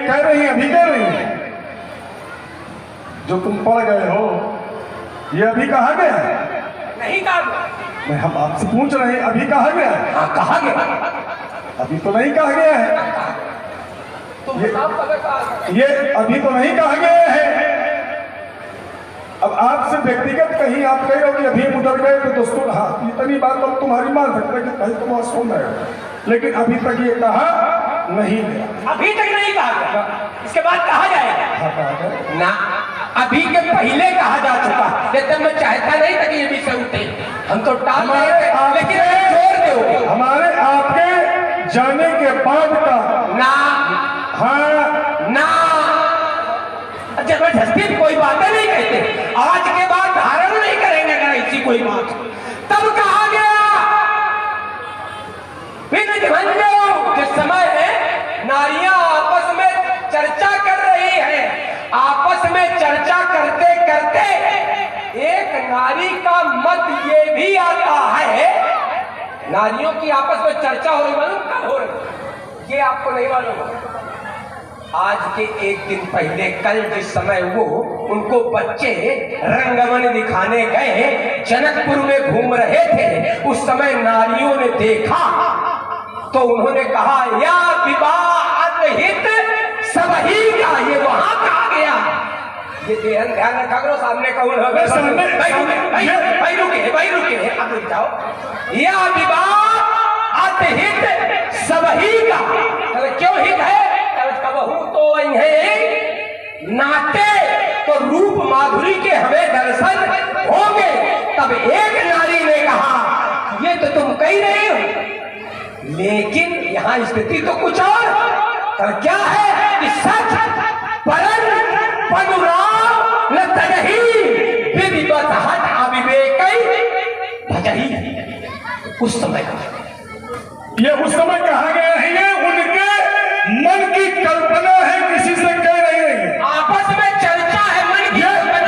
कह रही अभी कह रही है जो तुम पढ़ गए हो ये अभी कहा गया है? नहीं कहा। मैं हम आपसे पूछ रहे हैं अभी कहा गया है? हाँ कहा गया। अभी तो नहीं कहा गया है। ये अभी तो नहीं कहा गया है। अब आपसे व्यक्तिगत कहीं आप कह रहे हो कि अभी उधर गए तो दोस्तों हाँ इतनी बात तो तुम्हारी मान सकते कि कहीं तुम सुन रहे हो, लेकिन अभी तक ये कहा नहीं गया। अभी तक नहीं कहा गया, इसके बाद कहा जाएगा। हाँ, कहा गया ना, अभी के पहले कहा जा चुका। जब मैं चाहता नहीं था कि ये विषय उठे, हम तो टाल रहे थे, लेकिन जोर दो हमारे आपके जाने के बाद का ना। हाँ ना, जबरदस्ती कोई बातें नहीं कहते। आज के बाद धारण नहीं करेंगे अगर ऐसी कोई बात, तब कहा गया। जिस समय में नारियां आपस में चर्चा कर रही हैं, आपस में चर्चा करते करते एक नारी का मत ये भी आता है। नारियों की आपस में चर्चा हो रही, मालूम कब हो रही? ये आपको नहीं मालूम। आज के एक दिन पहले कल जिस समय वो उनको बच्चे रंगमंच दिखाने गए, जनकपुर में घूम रहे थे, उस समय नारियों ने देखा तो उन्होंने कहा या विवाह हित सबही का। ये वहां कहा गया। ये ध्यान रखा करो, सामने कौन है? भाई रुके अब रुक जाओ। या विवाह हित सबही का, क्यों हित है? बहू तो नाते तो रूप माधुरी के हमें दर्शन होंगे। तब एक नारी ने कहा ये तो तुम कह रहे हो, लेकिन यहाँ स्थिति तो कुछ और। तो क्या है कि सच परन पनुराम न तनहि विविधत हट अविवेकै भजहि। उस समय ये उस समय कहा गया है, ये उनके मन की कल्पना है, किसी से कह रही है। आपस में चर्चा है,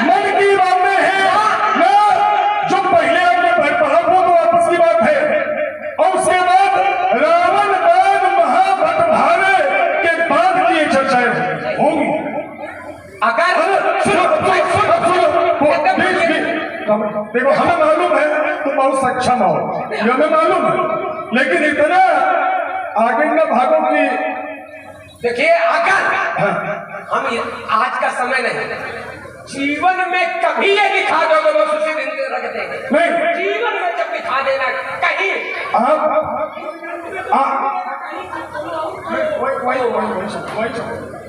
मन की बातें हैं ना, जो पहले आपने पढ़ा वो तो आपस की बात है, और उसके बाद रावण बाद महाभट भारे के बाद की ये चर्चाएं होंगी। अगर देखो हमें मालूम है तुम बहुत सक्षम हो, ये हमें मालूम है, लेकिन इतना आगे न भागो कि देखिए अगर हम आज का समय नहीं, जीवन में कभी ये दिखा दोगे बस उसी दिन रख देंगे। नहीं, जीवन में जब दिखा देना कहीं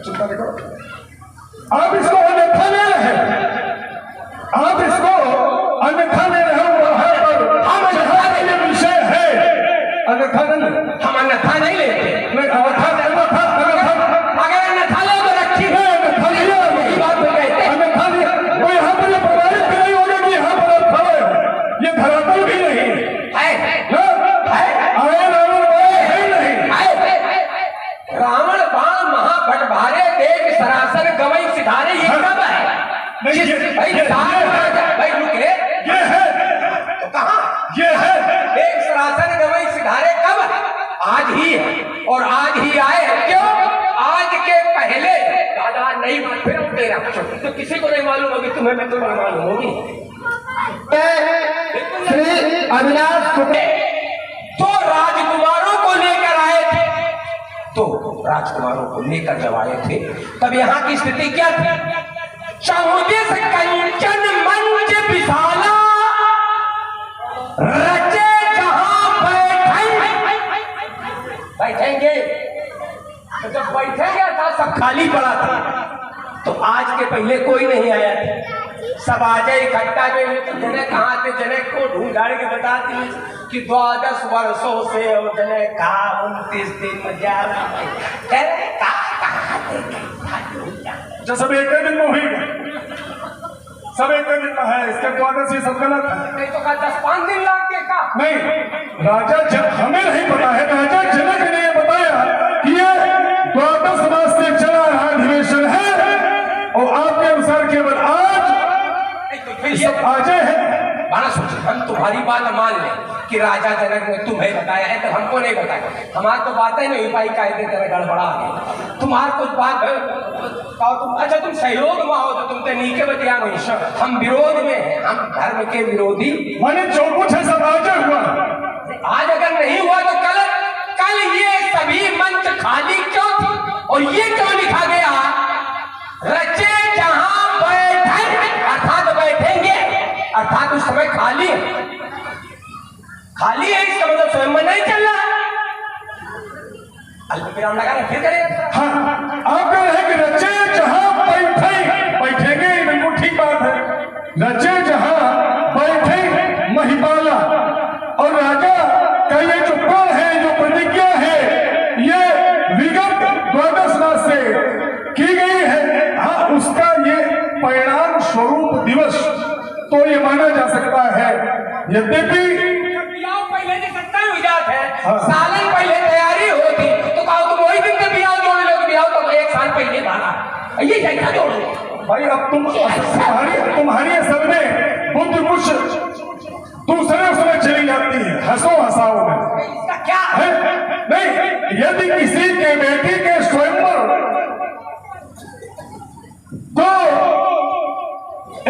चिंता नहीं करो। आप इसको अन्यथा ले रहे हैं, आप इसको अन्यथा ले रहे हो। हम अन्यथा ये विषय है, अन्यथा नहीं, हम अन्यथा नहीं लेते। अगर अन्यथा ले तो रखी है, यही बात तो कहते हैं। अन्यथा वो यहाँ पर प्रमाणित भी नहीं होगा कि यहाँ पर ये धरातल भी नहीं है। रावण बाण महाभट भारे देख सरासर गवई सिधारे। ये कब है? भाई रुके, ये है तो कहाँ ये है देख सरासर गवई सिधारे कब? आज ही है, और आज ही आए हैं। क्यों? आज के पहले दादा नहीं, फिर तेरा तो किसी को नहीं मालूम होगी, तुम्हें मैं तो नहीं मालूम होगी। श्री अविनाश तो राजकुमारों को लेकर आए थे, तो राजकुमारों को लेकर जब आए थे तब यहाँ की स्थिति क्या थी? 14 कंचन मंच विशाला रचे जहां बैठेंगे, तो जब बैठेंगे था सब खाली पड़ा था। तो आज के पहले कोई नहीं आया था, सब आ जाए इकट्ठा में। जने कहा थे, जने को ढूंढाड़ के बताती कि 12 वर्षों से जने कहा 29 दिन में जा रहा है। जो सब एक दिन में हुई, सब एक दिन में है, इसके 12 ये सब गलत है। नहीं तो कहा 10-5 दिन लग गए का? नहीं, राजा हमें नहीं पता है, राजा जनक ने बताया कि ये 12 मास से चला रहा अधिवेशन है, और आपके अनुसार केवल आज सब आजे हैं। माना सोचिए, हम तुम्हारी बात मान लें, कि राजा जनक ने तुम्हें बताया है, तो हमको नहीं बताया। हमारी तो बात ही नहीं हुई पाई, कायदे तरह गड़बड़ा गई। तुम्हारा कुछ बात है तुम, अच्छा तुम सहयोग में हो तो तुम तो नीचे बतिया नहीं, हम विरोध में हैं, हम धर्म के विरोधी। मैंने जो कुछ है सब आज हुआ। आज अगर नहीं हुआ तो कल ये सभी मंच खाली क्यों थी? और ये क्यों लिखा गया, रचे जहां बैठे, अर्थात बैठेंगे, अर्थात उस समय खाली है, खाली है, इसका मतलब स्वयं में नहीं चल रहा। अल्पविराम लगा रहे, फिर करेगा। हाँ, आप कह रहे हैं कि रचे जहां बैठे, बैठेंगे, बिल्कुल ठीक बात है। रचे जहां बैठे महिपाला, और राजा का ये जो प्रण है, जो प्रतिज्ञा है, ये विगत 12 मास से की गई है। हाँ, उसका ये परिणाम स्वरूप दिवस तो ये माना जा सकता है। यद्यपि पहले से सत्ता हुई जात है, हाँ। सालन पहले तैयारी होती तो कहो तुम वही दिन से बियाह जोड़ लो, बियाह तो 1 साल पहले माना, ये क्या जोड़ो भाई। अब तुम्हारी असल में बुद्धि कुछ दूसरे उसमें चली जाती है, हंसो हंसाओ में। इसका क्या है? नहीं, यदि किसी के बेटी के स्वयंवर तो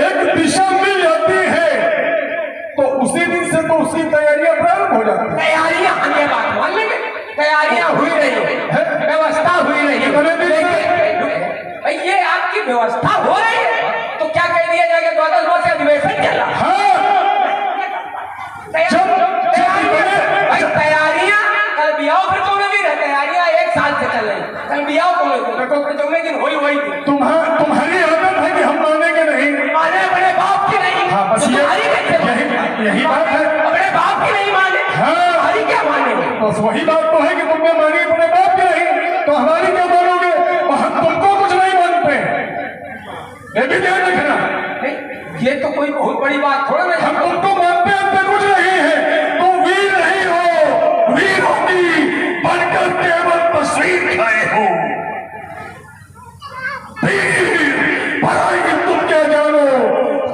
एक दिशा मिल जाती है, तो उसी दिन से तो उसकी तैयारियां प्रारंभ हो जाती है। तैयारियां, हम ये बात मान लेंगे, तैयारियां हुई रही है, व्यवस्था हुई रही है, भाई ये आपकी व्यवस्था हो रही है, तो क्या कह दिया जाएगा 12 मास का अधिवेशन चल रहा है। तैयारियां कल बियाह फिर तो भी रहे, तैयारियां 1 साल से चल रही, कल बियाह को दिन हुई वही थी। तुम्हारी आदत है कि हम मानेंगे नहीं, माने अपने बाप की नहीं। हाँ, बस यही बात है, अपने बाप की नहीं माने, हाँ, हमारी क्या मानेंगे? बस वही बात तो है कि तुमने मानी अपने बाप की नहीं, तो हमारी क्या मानोगे? और हम तुमको कुछ नहीं मानते, ये भी ध्यान रखना। नहीं, ये तो कोई बहुत बड़ी बात थोड़ा नहीं, हम तुमको मानते हैं कुछ नहीं है, तुम वीर नहीं हो, वीरों की बनकर केवल तस्वीर खाए हो। वीर पढ़ाई तुम क्या जानो,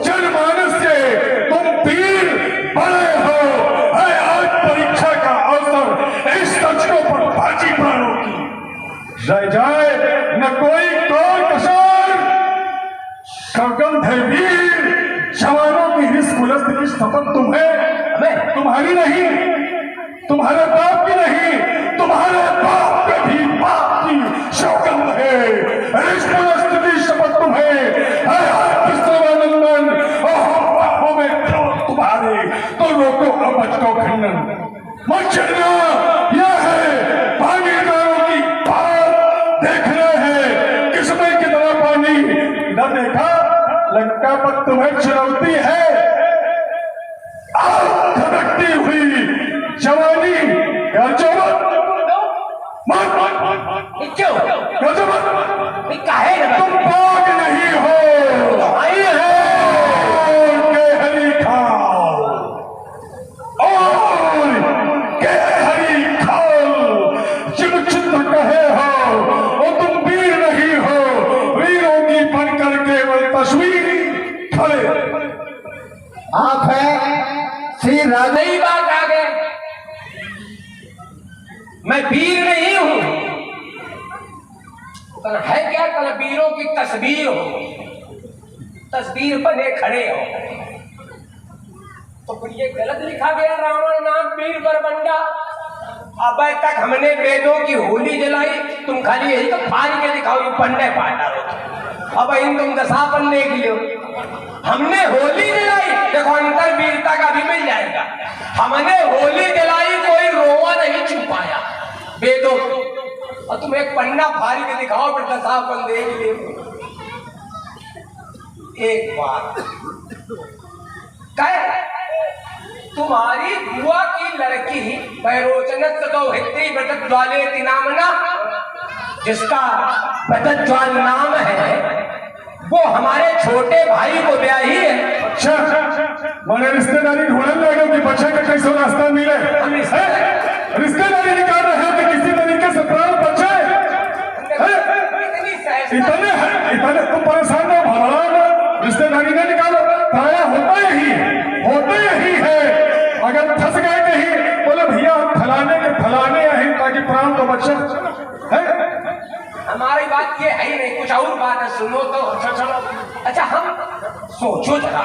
जनमानस से तुम वीर बड़े हो। है आज परीक्षा का अवसर, इस सचकों पर बाजी प्राणों की रह जाए न कोई कौर कसर। सौगंध है वीर जवानों की हिस कुलस्त की शपथ तुम्हें, तुम्हारी नहीं, तुम्हारे बाप की नहीं, तुम्हारे बाप के भी बाप की सौगंध है, हिस कुलस्त की शपथ तुम्हें। नंदन बापों में तुम्हारे तो रोको अबज को खंडन मत चलना। यह है पानीदारों की बात, देखना है किसमें कितना पानी। न देखा लंका पर तुम्हें चुनौती है, आग धड़कती हुई जवानी, तुम बाग नहीं हो, केहरी खाओ और केहरी खाओ। जिम चित्र कहे हो और तुम वीर नहीं हो, वीरों की बनकर केवल तस्वीर खड़े। आप है श्री राजा। नई बात आ गई, मैं वीर नहीं हूं, तो है क्या? कल वीरों की तस्वीर हो, तस्वीर बने खड़े हो, तो फिर ये गलत लिखा गया रावण नाम वीर बरबंडा। अब तक हमने वेदों की होली जलाई, तुम खाली यही तो फाड़ के दिखाओ, ये पन्ने पाटा हो। अब इन तुम 10 पन्ने की लो, हमने होली जलाई, देखो अंतर वीरता का भी मिल जाएगा। हमने होली जलाई, कोई रोआ नहीं छुपाया वेदों, और तुम एक पन्ना फाड़ के दिखाओ, फिर 10 पन्ने के लिए। एक बात कह, तुम्हारी बुआ की लड़की पैरोचनत गौहित्री बटत ज्वाले नामना, जिसका बटत ज्वाल नाम है, वो हमारे छोटे भाई को ब्याही है। अच्छा, मैंने रिश्तेदारी ढूंढने लगे कि बच्चे का कैसे रास्ता मिले, रिश्तेदारी निकाल रहे हैं कि किसी तरीके से प्राण बचे। इतने तुम परेशान हो, भगवान रिश्तेदारी ने निकालो, प्राय होता ही है। अगर फंस गए कहीं अच्छा है? हमारी बात ये है ही नहीं, कुछ और बात है, सुनो तो। अच्छा चलो। अच्छा हम सोचो जरा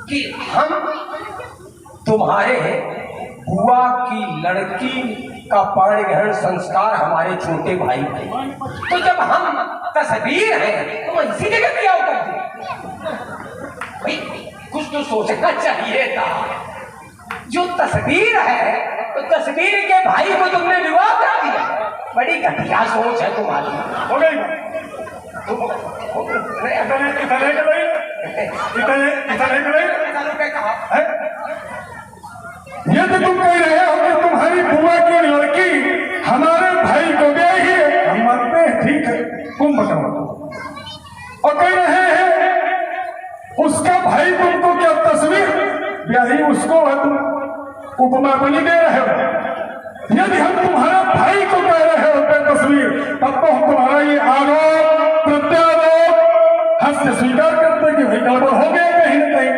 कि हम तुम्हारे बुआ की लड़की का पर्ण ग्रहण संस्कार हमारे छोटे भाई थे, तो जब हम तस्वीर है तो इसी जगह क्या करते भाई, कुछ तो सोचना चाहिए था। जो तस्वीर है तो तस्वीर के भाई को तुमने विवाह करा दिया, बड़ी घटिया सोच है तुम्हारी। हो गई कहा ये तो तुम कह रहे हो कि तुम्हारी बुआ की लड़की हमारे भाई को ब्याही है, हम मानते हैं, ठीक है, तुम बताओ। और कह रहे हैं उसका भाई तुमको क्या तस्वीर ब्याही उसको है, तुम उपमा बनी दे रहे हो। यदि हम तुम्हारा भाई को कह रहे हो तस्वीर, तब तो हम तुम्हारा ये आरोप प्रत्यारोप हंस स्वीकार करते कि भाई गड़बड़ हो गया कहीं न कहीं।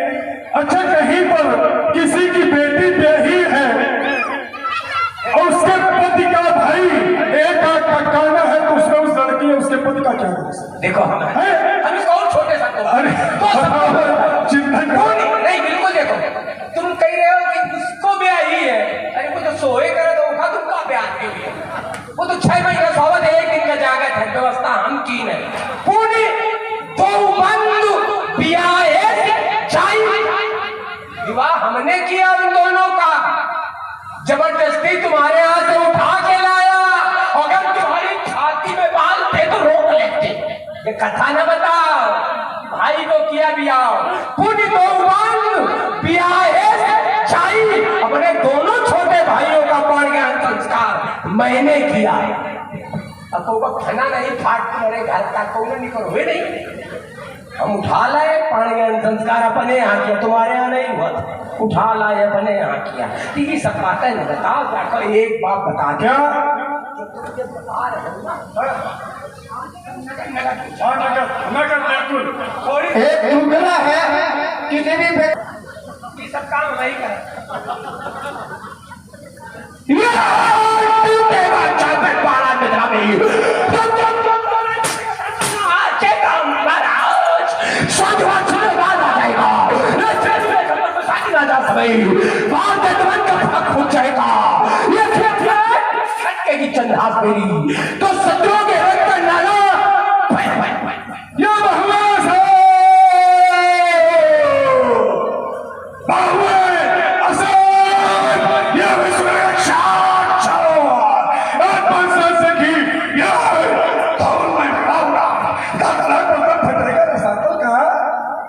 अच्छा, कहीं पर किसी की बेटी ब्याही है और उसके पति का भाई एक आंख का काना है, तो उसमें उस लड़की है, उसके पति का क्या है? देखो हम इसको और छोटे सा अरे चिंता नहीं, बिल्कुल देखो, तुम कह रहे हो कि किसको ब्याही है, अरे वो तो सोए करे तो होगा, तुमका ब्याह क्यों है? वो तो 6 महीने सोवत है, 1 दिन का जागत है, व्यवस्था हम की नहीं पूरी दो बंद ब्याहे चाहिए। विवाह हमने किया उन दोनों का, जबरदस्ती तुम्हारे यहाँ से उठा के लाया, अगर तुम्हारी छाती में बाल थे तो रोक लेते। ये कथा न बताओ, भाई को किया ब्याह, पूरी दो बंद ब्याहे चाहिए, अपने दोनों छोटे भाइयों का पड़ गया संस्कार मैंने किया। अब तो खाना नहीं फाट मेरे घर का कौन निकल हुए नहीं, हम उठा लाए पानी ज्ञान संस्कार अपने यहाँ किया, तुम्हारे यहाँ नहीं हुआ, उठा लाए अपने यहाँ किया। ये सब बातें नहीं बताओ, जाकर एक बात बता क्या एक टुकड़ा है किसी भी ये सब काम नहीं करे। चंदा मेरी तो सत्यों के रक्त नाला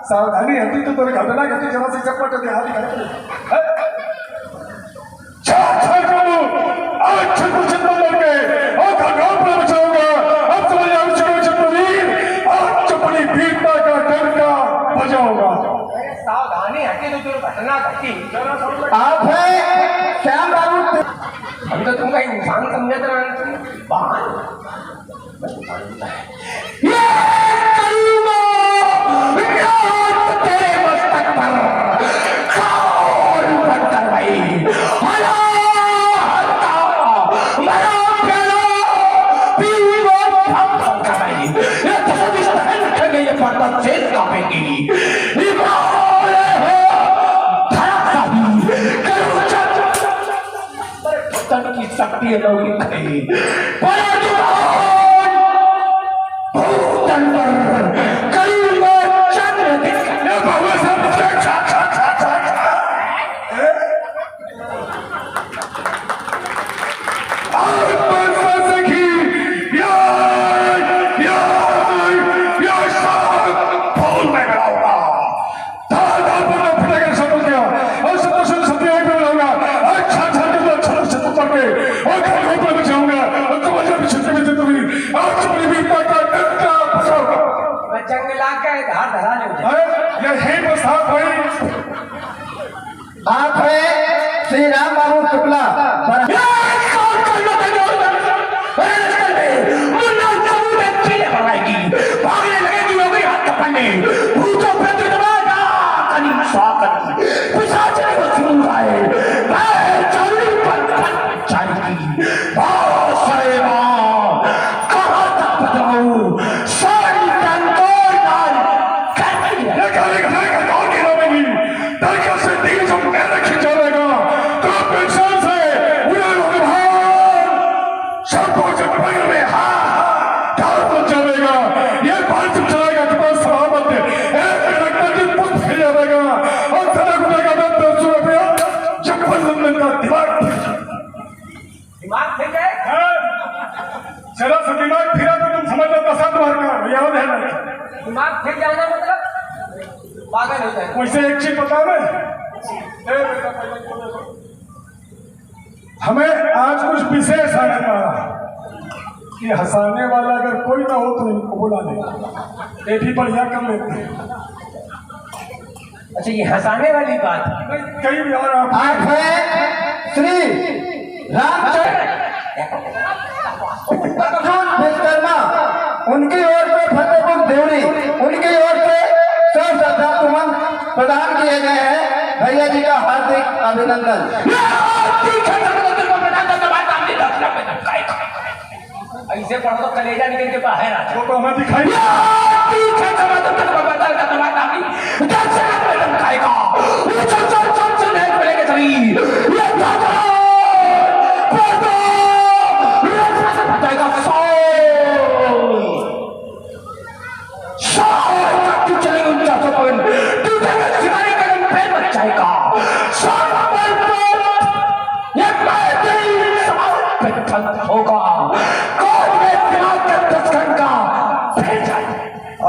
सावधानी होती तो तेरे घटना घटी जरा से चपट दे हाथ कर सावधानी हटी तो घटना घटी। आप है श्याम बाबू, हम तो तुमका इंसान समझते रहे। तेरे मस्तक पर की शक्ति अलौकिक है, आप है श्री राम बाबू शुक्ला। भागने लगेगी हो गई हाथ पकड़ने पिशाच सारी तंतोड़ दाल कर दिया। ये काले घने का कौन गिरावेगी? तरीके से तीर जो मेरे खींचा लेगा तो पेंशन से उड़े लोग भाग सबको जब पैर में ढाल तो चलेगा। ये बाल जब चलेगा तो बस सलामत है। एक डॉक्टर की पुष्ट फिर जाएगा और सड़क उड़ेगा तो 200 रुपया जब बंदन का दिमाग फिर गए। जरा सा दिमाग फिरा तो तुम समझ लो पसंद मार का याद है ना। दिमाग फिर जाना मतलब पागल हो जाए। वैसे एक चीज बता मैं हमें आज कुछ विशेष आने वाला कि हंसाने वाला अगर कोई ना हो तो इनको बुला ले। ये भी बढ़िया कर लेते हैं। अच्छा ये हंसाने वाली बात। कई बार आप आज है श्री रामचंद्र विश्वकर्मा, उनकी ओर से फतेहपुर देवरी, उनकी ओर से सब श्रद्धासुमन प्रदान किए गए हैं। भैया जी का हार्दिक अभिनंदन। ऐसे पढ़ो तो कलेजा निकल के बाहर आ वो तो हमें दिखाई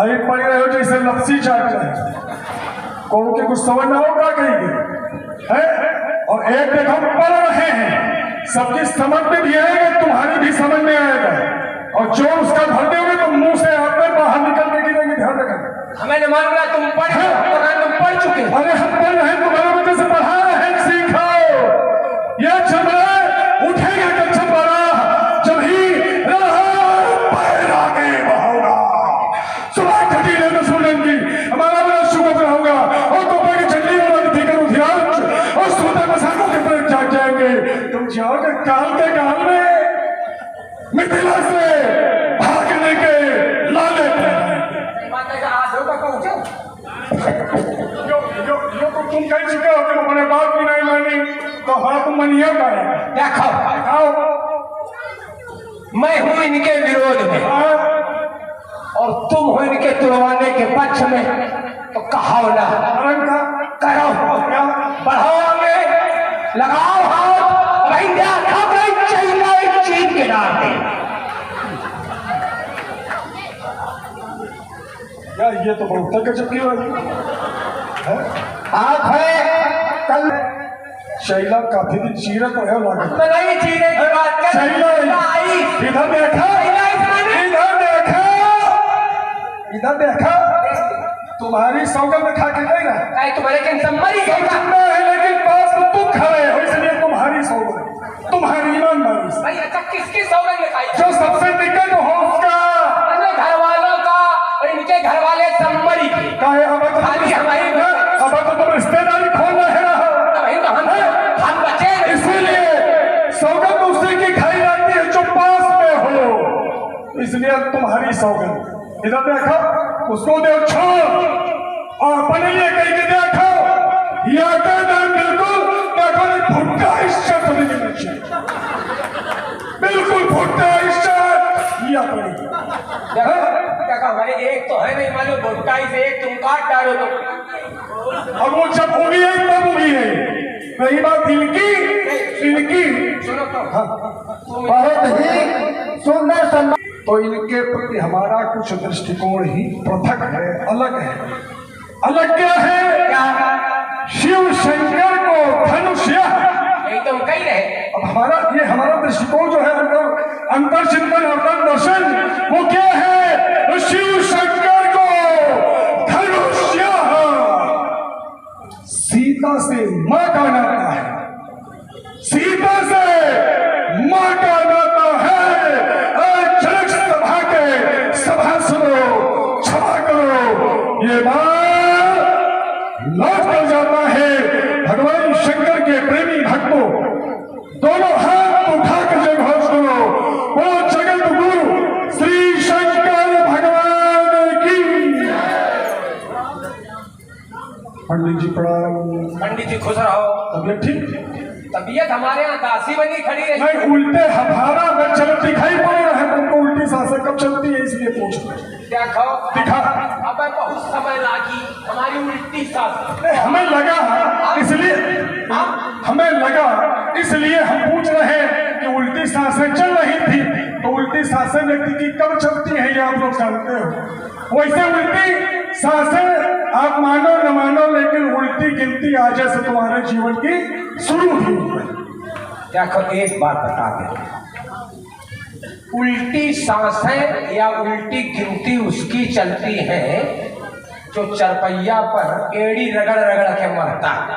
आई पड़ रहे हो जैसे लपसी चाट रहे कौन के कुछ समझ ना होगा कहीं है। और एक देखो पढ़ रहे हैं सबकी समझ में भी आएगा तुम्हारी भी समझ में आएगा और जो उसका भर दोगे तो मुंह से आते बाहर निकल के गिरेंगे। ध्यान रखना। हमें न मालूम तुम पढ़े तुम पढ़ चुके। अरे हम पढ़ रहे हैं तुम्हारे वजह से पढ़ा रहे हैं। सीखो ये चमड़े उठेगा तो चमड़ा जब ही पैर आगे बढ़ोगा सुबह घटी ले तो सुनेंगी हमारा बड़ा शुक्र होगा और तो पैर चंडी वाला फिकर उधियार और सोते मसाकों के तरफ जाग जाएंगे। तुम जाओगे काल के गाल में मिथिला से भागने के लाले आज होगा पहुंचो। यो तो तुम कह चुके हो कि अपने बाप की नहीं मानी तो हाँ तुम मनिए पाए। देखो आओ मैं हूं इनके विरोध में और तुम हो इनके तुड़वाने के पक्ष में तो कहो ना करो बढ़ाओ आगे लगाओ हाथ भाई देखो भाई चाहिए चीन के डाल दे। यार ये तो बहुत गजब की बात है। आप है कल शैला काफी दिन चीरत है लागत मैं नहीं चीने की बात कर शैला इधर देखा इधर देखा तुम्हारी सौगंध खा के गई ना तुम्हारे मरी है लेकिन पास में तुम खड़े हो इसलिए तुम्हारी सौगंध तुम्हारी ईमानदारी से भाई अच्छा किसकी सौगंध खाई जो सबसे निकट हो उसका अपने घर वालों का और इनके घर वाले सम्मरी की काहे अब तो खाली हमारी अब तो तुम रिश्तेदारी खोल रहे हो वही तो हम बचे इसीलिए सौगंध उसी की खाई जाती है जो पास में हो इसलिए तुम्हारी सौगंध इधर देखो उसको देखो और अपने लिए कहीं के देखो या बिल्कुल देखो भुट्टा इज्जत नहीं बिल्कुल भुट्टा इज्जत या हमारे एक तो है नहीं मालूम भुट्टा से एक तुम काट डालो तो अब वो जब होगी है तब होगी है रही बात इनकी सुनो तो बहुत ही सुंदर सम्मान। तो इनके प्रति हमारा कुछ दृष्टिकोण ही पृथक है अलग क्या है। शिव शंकर को धनुष्य यही तो हम कही रहे। अब हमारा दृष्टिकोण जो है अंतर चिंतन अंतर दर्शन वो क्या है। शिव शंकर को धनुष्य सीता से मां का नाता है सीता से मां का नाता है। जनक सभा के सभा सुनो क्षमा करो ये बात लौट कर जाता है भगवान शंकर के प्रेमी भक्तों दोनों हाथ उठाकर जय घोष करो वो जगत गुरु श्री शंकर पंडित जी प्रणाम। पंडित जी खुश रहो। तबियत ठीक? तबीयत हमारे यहाँ दासी बनी खड़ी है। नहीं, उल्टे हमारा में चल दिखाई पड़ रहा है तुमको, उल्टी सांसें कब चलती है इसलिए पूछ रहे हैं। क्या खाओ दिखा। अब बहुत समय लागी हमारी उल्टी सांस। हमें लगा इसलिए हम पूछ रहे हैं कि उल्टी सांसें चल रही थी तो उल्टी सांसें व्यक्ति की कब चलती है ये आप लोग जानते हो। वैसे उल्टी सांसें आप मानो न मानो लेकिन उल्टी गिनती आज से तुम्हारे जीवन की शुरू हुई है। क्या कहो एक बात बता दे, उल्टी सांसें या उल्टी गिनती उसकी चलती है जो चरपैया पर एड़ी रगड़ रगड़ के मरता है,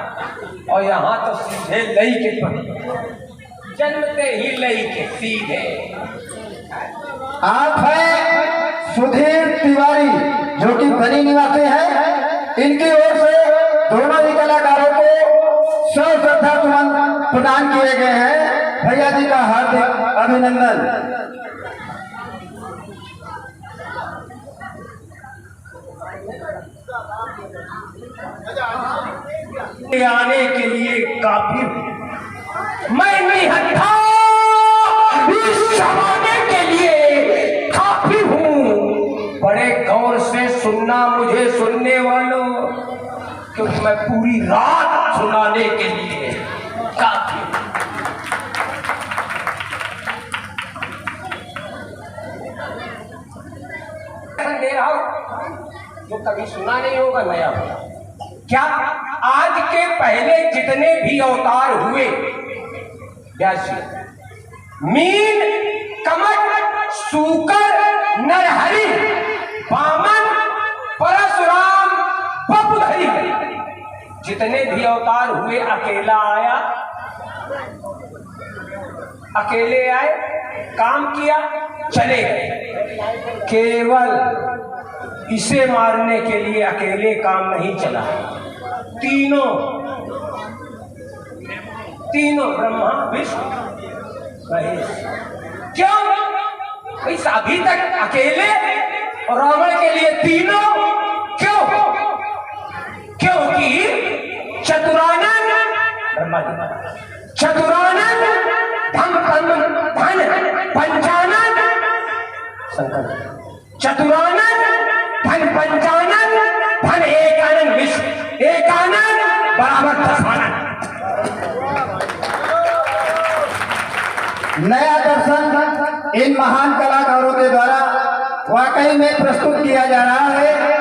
और यहाँ तो सीधे लई के पर जन्मते ही लई के सीधे। आप हैं सुधीर तिवारी जो कि बनी निवासी हैं, इनकी ओर से दोनों ही कलाकारों को श्रद्धा सुमन प्रदान किए गए हैं। भैया जी का हार्दिक अभिनंदन। आने के लिए काफी मैं नहीं हटा इस जमाने के लिए काफी हूँ। बड़े गौर से सुनना मुझे सुनने वालों, क्योंकि मैं पूरी रात सुनाने के लिए काफी हूँ। जो कभी सुना नहीं होगा नया होगा। क्या आज के पहले जितने भी अवतार हुए, व्यासी, मीन, कमट, सूकर, नरहरि, वामन, परशुराम, बपुधरी, जितने भी अवतार हुए अकेला आया, अकेले आए, काम किया, चले गए। केवल इसे मारने के लिए अकेले काम नहीं चला। तीनों ब्रह्मा विष्णु महेश। क्यों इस अभी तक अकेले और रावण के लिए तीनों क्यों? क्योंकि चतुरानन ब्रह्मा जी, चतुरानन धन पंचानन शंकर, चतुरानन धन पंचानन धन एकानन विश्व, एकानन बराबर दशानन। नया दर्शन इन महान कलाकारों के द्वारा वाकई में प्रस्तुत किया जा रहा है।